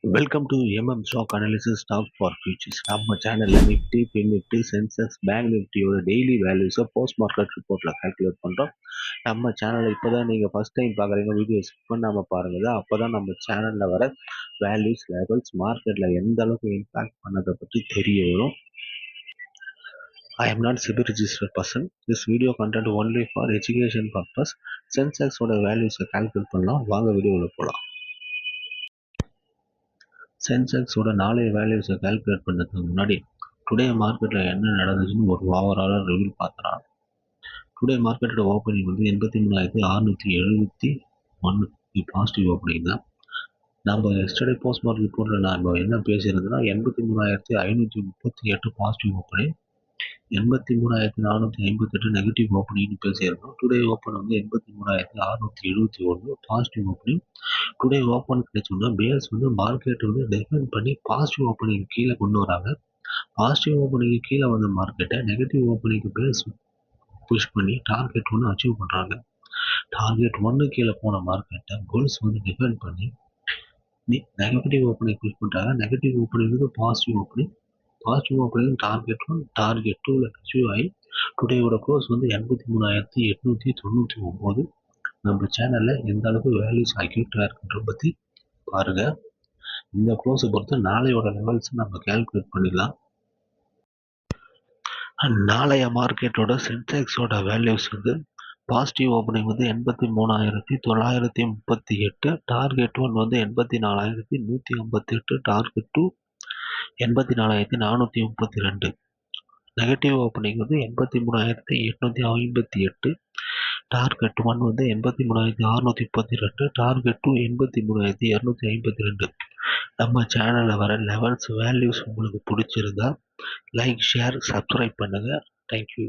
Welcome to stock analysis stock for futures. நம்ம சேனலில் Nifty, fin Nifty, Sensex, bank நிஃப்டியோட daily வேல்யூஸை post market ரிப்போர்ட்டில் கால்குலேட் பண்ணுறோம். நம்ம சேனலை இப்போ தான் நீங்கள் ஃபஸ்ட் டைம் பார்க்குறீங்க, வீடியோ ஸ்கிப் பண்ணாமல் பாருங்கள். அப்போ தான் நம்ம சேனலில் வர வேல்யூஸ், லெவல்ஸ், மார்க்கெட்டில் எந்த அளவுக்கு இம்பாக்ட் பண்ணதை பற்றி தெரிய வரும். I am not SEBI registered person. This video content only for education purpose. சென்செக்ஸோட வேல்யூஸை கால்குலேட் பண்ணலாம். வாங்க வீடியோவில் போகலாம். சென்செக்ஸோட நாளைய வேல்யூஸை கால்குலேட் பண்ணுறதுக்கு முன்னாடி டுடே மார்க்கெட்டில் என்ன நடந்துச்சுன்னு ஒரு ஓவராலாக ரிவ்யூ பார்த்தோன்னா, டுடே மார்க்கெட்டோட ஓப்பனிங் வந்து 83,671 பாசிட்டிவ் ஓப்பனிங் தான். நம்ம எஸ்டர்டே போஸ்ட் மார்க்கெட் ரிப்போர்ட்டில் நம்ம என்ன பேசியிருந்தோம்னா 83,538 பாசிட்டிவ் ஓப்பனிங், 83,458 நெகட்டிவ் ஓப்பனிங்னு பேசியிருந்தோம். டுடே ஓப்பன் வந்து 83,671 பாசிட்டிவ் ஓப்பனிங். டுடே ஓப்பன் கிடைச்சோம்னா பேர்ஸ் வந்து மார்க்கெட் வந்து டிஃபெண்ட் பண்ணி பாசிட்டிவ் ஓப்பனிங் கீழே கொண்டு வராங்க. பாசிட்டிவ் ஓப்பனிங்கு கீழே வந்த மார்க்கெட்டை நெகட்டிவ் ஓப்பனிங்கு பேர்ஸ் புஷ் பண்ணி டார்கெட் ஒன்று அச்சீவ் பண்ணுறாங்க. டார்கெட் ஒன்று கீழே போன மார்க்கெட்டை புல்ஸ் வந்து டிஃபெண்ட் பண்ணி நெகட்டிவ் ஓப்பனிங் புஷ் பண்ணுறாங்க. நெகட்டிவ் ஓப்பனிங் வந்து positive opening, positive opening target 1, target 2 achieve ஆகி டுடேயோட க்ளோஸ் வந்து 83,899. நம்ம சேனலில் எந்த அளவுக்கு வேல்யூஸ் அக்யூரேட்டாக இருக்குன்ற பற்றி பாருங்கள். இந்த க்ளோஸை பொறுத்து நாளையோட லெவல்ஸ் நம்ம கேல்குலேட் பண்ணிடலாம். நாளைய மார்க்கெட்டோட சென்செக்ஸோட வேல்யூஸ் வந்து பாசிட்டிவ் ஓப்பனிங் வந்து 83,938, டார்கெட் 1 வந்து 84,158, டார்கெட் 2 84,432. நெகட்டிவ் ஓப்பனிங் வந்து 83,858, டார்கெட் 1 வந்து 83,632, டார்கெட் 2 83,252. நம்ம சேனலில் வர லெவல்ஸ், வேல்யூஸ் உங்களுக்கு பிடிச்சிருந்தா லைக், ஷேர், சப்ஸ்கிரைப் பண்ணுங்கள். தேங்க்யூ.